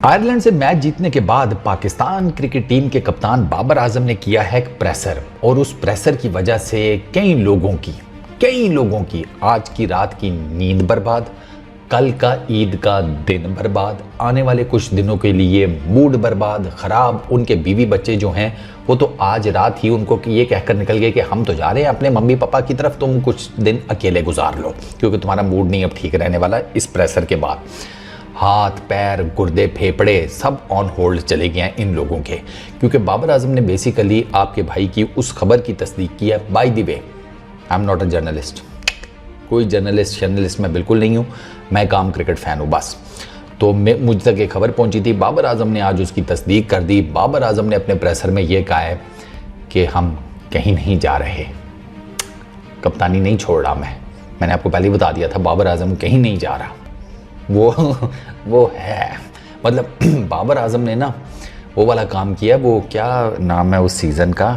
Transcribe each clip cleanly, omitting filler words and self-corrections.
Ireland से match जीतने के बाद पाकिस्तान क्रिकेट टीम के कप्तान बाबर आजम ने किया है एक प्रेशर और उस प्रेशर की वजह से कई लोगों की आज की रात की नींद बर्बाद, कल का ईद का दिन बर्बाद, आने वाले कुछ दिनों के लिए मूड बर्बाद, खराब। उनके बीवी बच्चे जो हैं वो तो आज रात ही उनको ये कहकर निकल गए कि हम तो जा रहे हैं अपने मम्मी पापा की तरफ, तुम कुछ दिन अकेले गुजार लो क्योंकि तुम्हारा मूड नहीं अब ठीक रहने वाला इस प्रेशर के बाद। हाथ पैर गुर्दे फेफड़े सब ऑन होल्ड चले गए हैं इन लोगों के, क्योंकि बाबर आजम ने बेसिकली आपके भाई की उस खबर की तस्दीक की है। By the way, I am not a journalist, कोई जर्नलिस्ट मैं बिल्कुल नहीं हूँ, मैं काम क्रिकेट फ़ैन हूँ बस। तो मुझ तक एक खबर पहुँची थी, बाबर आजम ने आज उसकी तस्दीक कर दी। बाबर आजम ने अपने प्रेसर में ये कहा है कि हम कहीं नहीं जा रहे, कप्तानी नहीं छोड़ रहा। मैंने आपको पहले ही बता दिया था बाबर आजम कहीं नहीं जा रहा। वो है मतलब बाबर आजम ने ना वो वाला काम किया, वो क्या नाम है उस सीज़न का,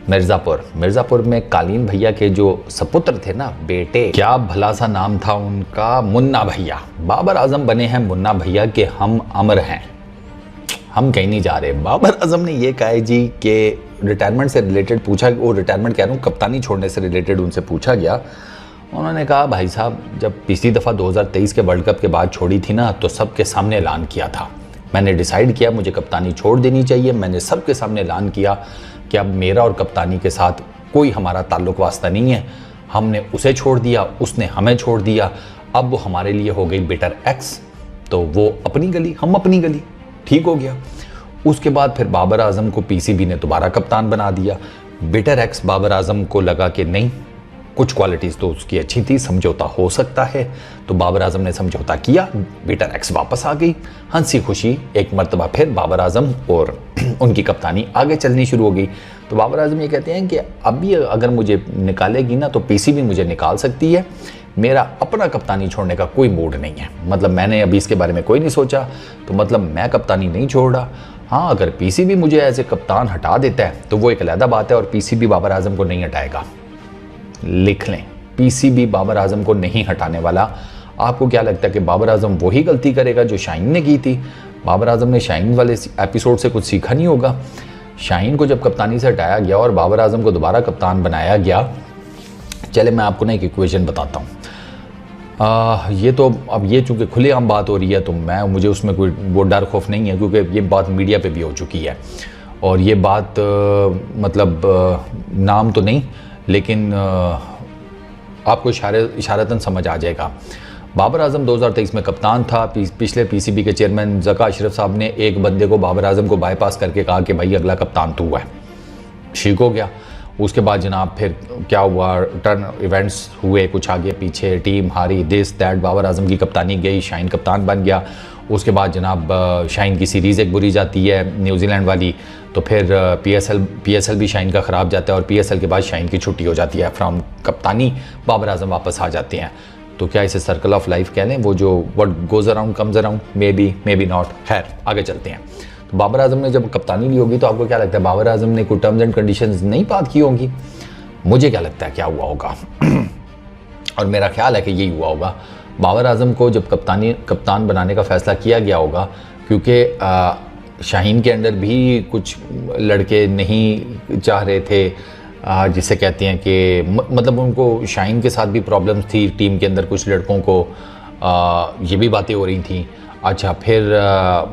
मिर्ज़ापुर में कालीन भैया के जो सपुत्र थे ना बेटे, क्या भला सा नाम था उनका, मुन्ना भैया। बाबर आजम बने हैं मुन्ना भैया के हम अमर हैं, हम कहीं नहीं जा रहे। बाबर आजम ने ये कहा है जी कि रिटायरमेंट से रिलेटेड पूछा, वो रिटायरमेंट कह रहा हूँ कप्तानी छोड़ने से रिलेटेड उनसे पूछा गया। उन्होंने कहा भाई साहब जब पिछली दफ़ा 2023 के वर्ल्ड कप के बाद छोड़ी थी ना तो सबके सामने ऐलान किया था, मैंने डिसाइड किया मुझे कप्तानी छोड़ देनी चाहिए। मैंने सबके सामने ऐलान किया कि अब मेरा और कप्तानी के साथ कोई हमारा ताल्लुक वास्ता नहीं है। हमने उसे छोड़ दिया, उसने हमें छोड़ दिया, अब वो हमारे लिए हो गई बिटर एक्स, तो वो अपनी गली हम अपनी गली, ठीक हो गया। उसके बाद फिर बाबर आजम को पीसीबी ने दोबारा कप्तान बना दिया। बिटर एक्स बाबर आजम को लगा कि नहीं, कुछ क्वालिटीज़ तो उसकी अच्छी थी, समझौता हो सकता है, तो बाबर आजम ने समझौता किया, बिटर एक्स वापस आ गई। हंसी खुशी एक मर्तबा फिर बाबर आजम और उनकी कप्तानी आगे चलनी शुरू हो गई। तो बाबर आजम ये कहते हैं कि अभी अगर मुझे निकालेगी ना तो पीसीबी मुझे निकाल सकती है, मेरा अपना कप्तानी छोड़ने का कोई मूड नहीं है। मतलब मैंने अभी इसके बारे में कोई नहीं सोचा, तो मतलब मैं कप्तानी नहीं छोड़ रहा। हाँ, अगर पीसीबी मुझे एज ए कप्तान हटा देता है तो वो एक अलग बात है, और पीसीबी बाबर आजम को नहीं हटाएगा। लिख लें, पीसीबी बाबर आजम को नहीं हटाने वाला। आपको क्या लगता है कि बाबर आजम वही गलती करेगा जो शाहीन ने की थी? बाबर आजम ने शाहीन वाले एपिसोड से कुछ सीखा नहीं होगा। शाहीन को जब कप्तानी से हटाया गया और बाबर आजम को दोबारा कप्तान बनाया गया, चले मैं आपको ना एक इक्वेशन बताता हूँ। ये तो अब ये चूँकि खुलेआम बात हो रही है तो मुझे उसमें कोई वो डर खौफ नहीं है, क्योंकि ये बात मीडिया पे भी हो चुकी है और ये बात मतलब नाम तो नहीं लेकिन आपको इशारतन समझ आ जाएगा। बाबर आजम 2023 में कप्तान था। पिछले पीसीबी के चेयरमैन ज़का अशरफ साहब ने एक बंदे को बाबर आजम को बाईपास करके कहा कि भाई अगला कप्तान तू है, ठीक हो गया। उसके बाद जनाब फिर क्या हुआ, टर्न इवेंट्स हुए कुछ आगे पीछे, टीम हारी, दिस दैट, बाबर आजम की कप्तानी गई, शाहीन कप्तान बन गया। उसके बाद जनाब शाहीन की सीरीज़ एक बुरी जाती है न्यूजीलैंड वाली, तो फिर पीएसएल भी शाहीन का ख़राब जाता है और पीएसएल के बाद शाहीन की छुट्टी हो जाती है फ्रॉम कप्तानी, बाबर आजम वापस आ जाते हैं। तो क्या इसे सर्कल ऑफ लाइफ कह लें, वो जो what goes around comes around, may be not. खैर आगे चलते हैं। तो बाबर आजम ने जब कप्तानी ली होगी तो आपको क्या लगता है बाबर आजम ने कोई टर्म्स एंड कंडीशंस नहीं बात की होंगी? मुझे क्या लगता है क्या हुआ होगा और मेरा ख्याल है कि यही हुआ होगा। बाबर आजम को जब कप्तान बनाने का फ़ैसला किया गया होगा, क्योंकि शाहीन के अंडर भी कुछ लड़के नहीं चाह रहे थे, जिसे कहते हैं कि मतलब उनको शाहीन के साथ भी प्रॉब्लम्स थी टीम के अंदर, कुछ लड़कों को ये भी बातें हो रही थी। अच्छा, फिर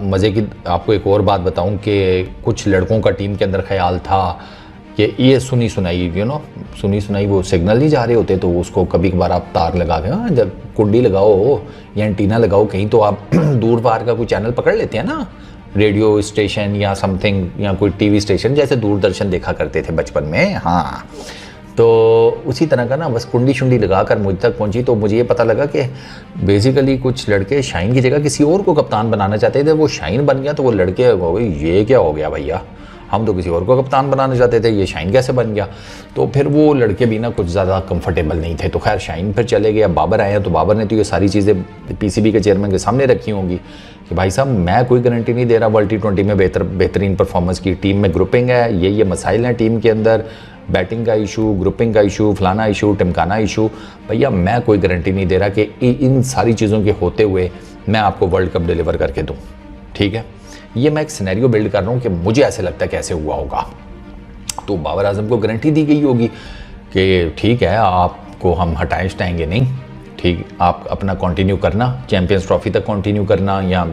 मज़े की आपको एक और बात बताऊं कि कुछ लड़कों का टीम के अंदर ख्याल था कि ये सुनी सुनाई वो सिग्नल नहीं जा रहे होते तो उसको कभी कभार आप तार लगा के जब कुंडी लगाओ या एंटीना लगाओ कहीं, तो आप दूर पार का कोई चैनल पकड़ लेते हैं ना, रेडियो स्टेशन या समथिंग, या कोई टीवी स्टेशन, जैसे दूरदर्शन देखा करते थे बचपन में। हाँ, तो उसी तरह का ना बस कुंडी शुंडी लगा कर मुझ तक पहुंची। तो मुझे ये पता लगा कि बेसिकली कुछ लड़के शाहीन की जगह किसी और को कप्तान बनाना चाहते थे। वो शाहीन बन गया तो वो लड़के हो गए ये क्या हो गया भैया, हम तो किसी और को कप्तान बनाना चाहते थे, ये शाहीन कैसे बन गया? तो फिर वो लड़के भी ना कुछ ज़्यादा कंफर्टेबल नहीं थे। तो खैर शाहीन फिर चले गए, अब बाबर आए हैं तो बाबर ने तो ये सारी चीज़ें पीसीबी के चेयरमैन के सामने रखी होंगी कि भाई साहब मैं कोई गारंटी नहीं दे रहा वर्ल्ड T20 में बेहतरीन परफॉर्मेंस की। टीम में ग्रुपिंग है, ये मसाइल हैं टीम के अंदर, बैटिंग का इशू, ग्रुपिंग का इशू, फलाना इशू, टिमकाना इशू। भैया मैं कोई गारंटी नहीं दे रहा कि इन सारी चीज़ों के होते हुए मैं आपको वर्ल्ड कप डिलीवर करके दूँ। ठीक है, ये मैं एक सिनेरियो बिल्ड कर रहा हूँ कि मुझे ऐसे लगता है कैसे हुआ होगा। तो बाबर आजम को गारंटी दी गई होगी कि ठीक है, आपको हम हटाएंगे नहीं, ठीक, आप अपना कंटिन्यू करना, चैंपियंस ट्रॉफी तक कंटिन्यू करना, या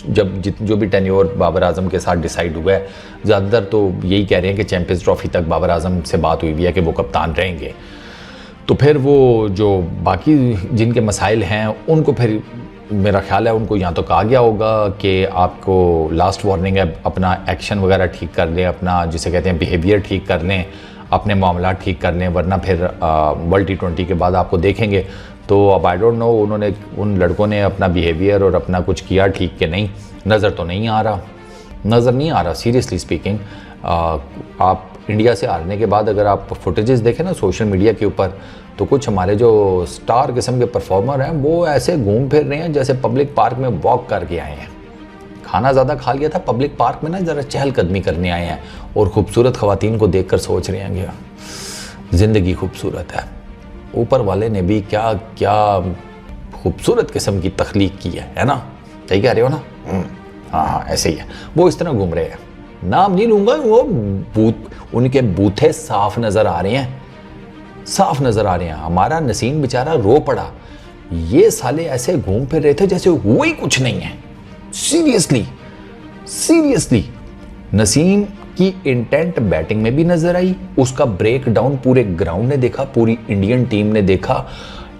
जो भी टेन्योर बाबर आजम के साथ डिसाइड हुआ है, ज़्यादातर तो यही कह रहे हैं कि चैंपियंस ट्रॉफी तक बाबर आजम से बात हुई हुई है कि वो कप्तान रहेंगे। तो फिर वो जो बाकी जिनके मसाइल हैं उनको फिर मेरा ख्याल है उनको यहाँ तो कहा गया होगा कि आपको लास्ट वार्निंग है, अपना एक्शन वगैरह ठीक कर लें, अपना जिसे कहते हैं बिहेवियर ठीक कर लें, अपने मामला ठीक कर लें, वरना फिर वर्ल्ड T20 के बाद आपको देखेंगे। तो अब आई डोंट नो उन्होंने उन लड़कों ने अपना बिहेवियर और अपना कुछ किया ठीक कि नहीं, नज़र तो नहीं आ रहा सीरियसली स्पीकिंग। आप इंडिया से हारने के बाद अगर आप फुटेजेस देखें ना सोशल मीडिया के ऊपर, तो कुछ हमारे जो स्टार किस्म के परफॉर्मर हैं वो ऐसे घूम फिर रहे हैं जैसे पब्लिक पार्क में वॉक करके आए हैं। खाना ज़्यादा खा लिया था, पब्लिक पार्क में ना ज़रा चहलकदमी करने आए हैं और खूबसूरत ख़वातीन को देखकर सोच रहे हैं कि ज़िंदगी खूबसूरत है, ऊपर वाले ने भी क्या क्या खूबसूरत किस्म की तख्लीक की है ना, सही कह रहे हो ना? हाँ, ऐसे ही है, वो इस तरह घूम रहे हैं। नाम नहीं लूँगा, वो उनके बूथे साफ नज़र आ रहे हैं, हमारा नसीम बेचारा रो पड़ा, ये साले ऐसे घूम फिर रहे थे जैसे हुआ ही कुछ नहीं है। सीरियसली नसीम की इंटेंट बैटिंग में भी नजर आई, उसका ब्रेक डाउन पूरे ग्राउंड ने देखा, पूरी इंडियन टीम ने देखा,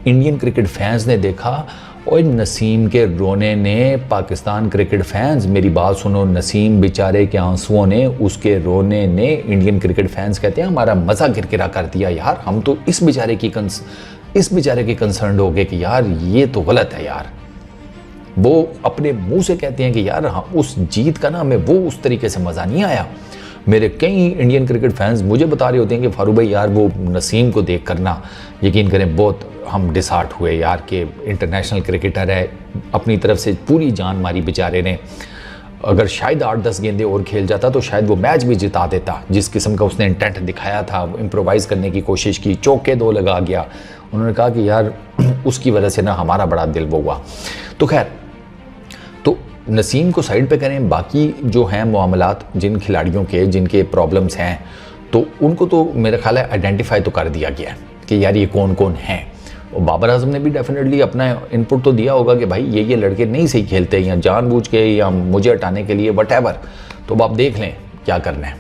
इंडियन क्रिकेट फैंस ने देखा। और नसीम के रोने ने पाकिस्तान क्रिकेट फैंस, मेरी बात सुनो, नसीम बेचारे के आंसुओं ने, उसके रोने ने इंडियन क्रिकेट फैंस कहते हैं हमारा मज़ा किरकिरा कर दिया यार। हम तो इस बेचारे की कंसर्न हो गए कि यार ये तो गलत है यार। वो अपने मुंह से कहते हैं कि यार हम उस जीत का ना हमें वो उस तरीके से मज़ा नहीं आया। मेरे कई इंडियन क्रिकेट फैंस मुझे बता रहे होते हैं कि फारूक भाई यार वो नसीम को देख करना यकीन करें बहुत हम डिसहार्ट हुए यार, कि इंटरनेशनल क्रिकेटर है, अपनी तरफ से पूरी जान मारी बेचारे ने, अगर शायद 8-10 गेंदे और खेल जाता तो शायद वो मैच भी जिता देता। जिस किस्म का उसने इंटेंट दिखाया था, इम्प्रोवाइज़ करने की कोशिश की, चौके 2 लगा गया। उन्होंने कहा कि यार उसकी वजह से ना हमारा बड़ा दिल वो हुआ। तो खैर, तो नसीम को साइड पे करें, बाकी जो हैं मामलात जिन खिलाड़ियों के जिनके प्रॉब्लम्स हैं, तो उनको तो मेरा ख्याल है आइडेंटिफाई तो कर दिया गया है कि यार ये कौन कौन हैं। और बाबर आजम ने भी डेफिनेटली अपना इनपुट तो दिया होगा कि भाई ये लड़के नहीं सही खेलते, या जानबूझ के या मुझे हटाने के लिए व्हाटएवर। तो अब आप देख लें क्या करना है,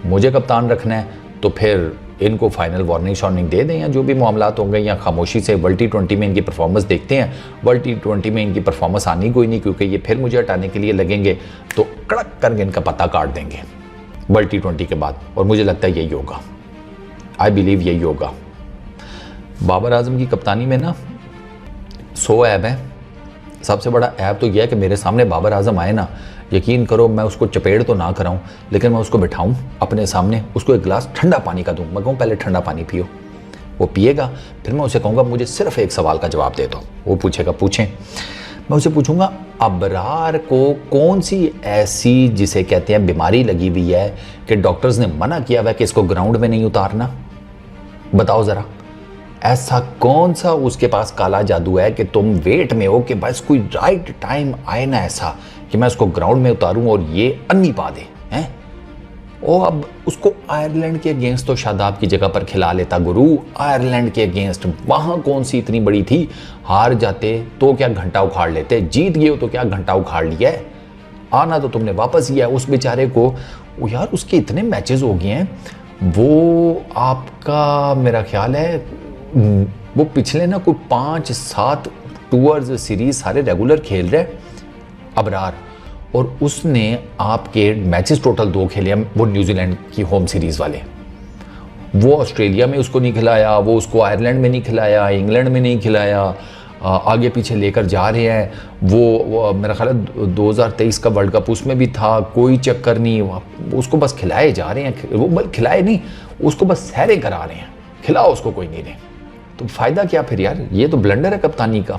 मुझे कप्तान रखना है तो फिर इनको फाइनल वार्निंग दे दें, या जो भी मामलात होंगे, या खामोशी से वर्ल्ड T20 में इनकी परफॉर्मेंस देखते हैं। वर्ल्ड T20 में इनकी परफॉर्मेंस आनी कोई नहीं, क्योंकि ये फिर मुझे हटाने के लिए लगेंगे, तो कड़क करके इनका पता काट देंगे वर्ल्ड T20 के बाद। और मुझे लगता है यही होगा, आई बिलीव यही होगा। बाबर आजम की कप्तानी में ना 100 ऐब है। सबसे बड़ा ऐब तो यह है कि मेरे सामने बाबर आजम आए ना, यकीन करो मैं उसको चपेट तो ना कराऊं, लेकिन मैं उसको बिठाऊं अपने सामने, उसको एक गिलास ठंडा पानी का दूं, मैं कहूँ पहले ठंडा पानी पियो, वो पिएगा, फिर मैं उसे कहूँगा मुझे सिर्फ एक सवाल का जवाब दे दो। वो पूछेगा पूछें, मैं उसे पूछूंगा अबरार को कौन सी ऐसी जिसे कहते हैं बीमारी लगी हुई है कि डॉक्टर्स ने मना किया हुआ कि इसको ग्राउंड में नहीं उतारना, बताओ ज़रा। ऐसा कौन सा उसके पास काला जादू है कि तुम वेट में हो कि बस कोई राइट टाइम आए ना ऐसा कि मैं उसको ग्राउंड में उतारूं और ये अन्नी पा दे हैं। और अब उसको आयरलैंड के अगेंस्ट तो शादाब की जगह पर खिला लेता गुरु, आयरलैंड के अगेंस्ट वहां कौन सी इतनी बड़ी थी, हार जाते तो क्या घंटा उखाड़ लेते, जीत गए हो तो क्या घंटा उखाड़ लिया है, आना तो तुमने वापस ही है। उस बेचारे को यार उसके इतने मैचेस हो गए हैं, वो आपका मेरा ख्याल है वो पिछले ना कोई 5-7 टूर्स सीरीज सारे रेगुलर खेल रहे अबरार, और उसने आपके मैचेस टोटल 2 खेले हैं, वो न्यूजीलैंड की होम सीरीज वाले। वो ऑस्ट्रेलिया में उसको नहीं खिलाया, वो उसको आयरलैंड में नहीं खिलाया, इंग्लैंड में नहीं खिलाया, आगे पीछे लेकर जा रहे हैं। वो मेरा ख्याल है 2023 का वर्ल्ड कप उसमें भी था, कोई चक्कर नहीं, उसको बस खिलाए जा रहे हैं, वो बस खिलाए नहीं, उसको बस सहरे करा रहे हैं, खिलाओ उसको कोई नहीं रहे। तो फायदा क्या फिर यार, ये तो ब्लंडर है कप्तानी का,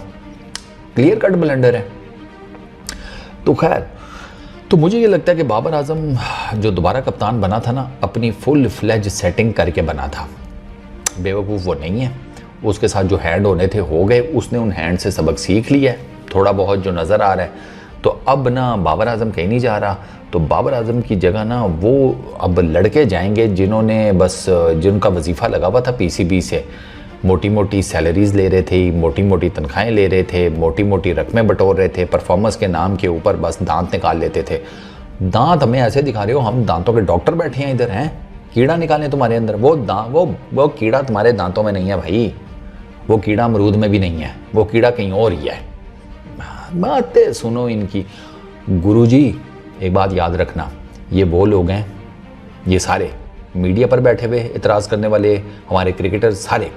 क्लियर कट ब्लंडर है। तो खैर, तो मुझे ये लगता है कि बाबर आजम जो दोबारा कप्तान बना था ना, अपनी फुल फ्लेज सेटिंग करके बना था, बेवकूफ़ वो नहीं है। उसके साथ जो हैंड होने थे हो गए, उसने उन हैंड से सबक सीख लिया है, थोड़ा बहुत जो नज़र आ रहा है तो अब ना बाबर आजम कहीं नहीं जा रहा, तो बाबर आजम की जगह ना वो अब लड़के जाएंगे जिनका वजीफ़ा लगा हुआ था पीसीबी से, मोटी मोटी सैलरीज ले रहे थे, मोटी मोटी तनख्वाहें ले रहे थे, मोटी मोटी रकमें बटोर रहे थे, परफॉर्मेंस के नाम के ऊपर बस दांत निकाल लेते थे। दांत हमें ऐसे दिखा रहे हो, हम दांतों के डॉक्टर बैठे हैं इधर, हैं कीड़ा निकालें तुम्हारे अंदर। वो कीड़ा तुम्हारे दांतों में नहीं है भाई, वो कीड़ा अमरूद में भी नहीं है, वो कीड़ा कहीं और ही है। बातें सुनो इनकी। गुरुजी एक बात याद रखना, ये वो लोग हैं, ये सारे मीडिया पर बैठे हुए इतराज़ करने वाले हमारे क्रिकेटर सारे,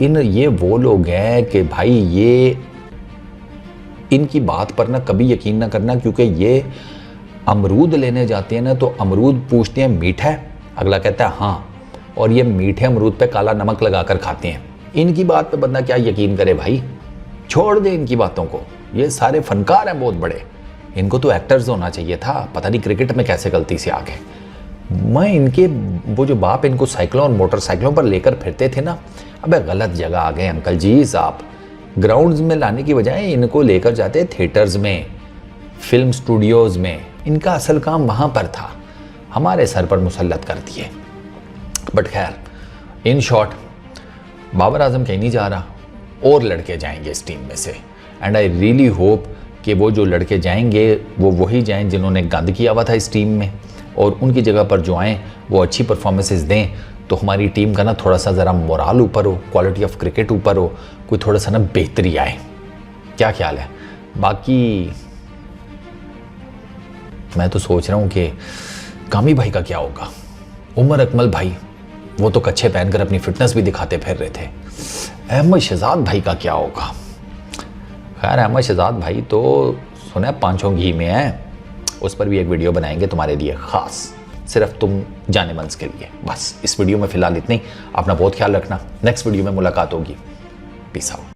ये वो लोग हैं कि भाई ये इनकी बात पर ना कभी यकीन ना करना, क्योंकि ये अमरूद लेने जाते हैं ना तो अमरूद पूछते हैं मीठा है, अगला कहता है हाँ, और ये मीठे अमरूद पे काला नमक लगाकर खाते हैं। इनकी बात पे बंदा क्या यकीन करे भाई, छोड़ दे इनकी बातों को। ये सारे फनकार हैं बहुत बड़े, इनको तो एक्टर्स होना चाहिए था, पता नहीं क्रिकेट में कैसे गलती से आ गए। मैं इनके वो जो बाप इनको साइकिलों और मोटरसाइकिलों पर लेकर फिरते थे ना, अबे गलत जगह आ गए अंकल जी साहब। ग्राउंड्स में लाने की बजाय इनको लेकर जाते थिएटर्स में, फिल्म स्टूडियोज़ में। इनका असल काम वहाँ पर था, हमारे सर पर मुसल्लत कर दिए। बट खैर, इन शॉर्ट बाबर आजम कहीं नहीं जा रहा, और लड़के जाएंगे इस टीम में से। एंड आई रियली होप कि वो जो लड़के जाएंगे वो वही जाएं जिन्होंने गंद किया हुआ था इस टीम में, और उनकी जगह पर जो आएँ वो अच्छी परफॉर्मेंसेस दें, तो हमारी टीम का ना थोड़ा सा ज़रा मोराल ऊपर हो, क्वालिटी ऑफ क्रिकेट ऊपर हो, कोई थोड़ा सा ना बेहतरी आए। क्या ख्याल है? बाकी मैं तो सोच रहा हूँ कि कामी भाई का क्या होगा, उमर अकमल भाई वो तो कच्छे पहनकर अपनी फिटनेस भी दिखाते फिर रहे थे। अहमद शहजाद भाई का क्या होगा? खैर अहमद शहजाद भाई तो सुना पांचों घी में है, उस पर भी एक वीडियो बनाएंगे तुम्हारे लिए खास, सिर्फ तुम जाने मंस के लिए। बस इस वीडियो में फिलहाल इतनी, अपना बहुत ख्याल रखना, नेक्स्ट वीडियो में मुलाकात होगी। Peace out.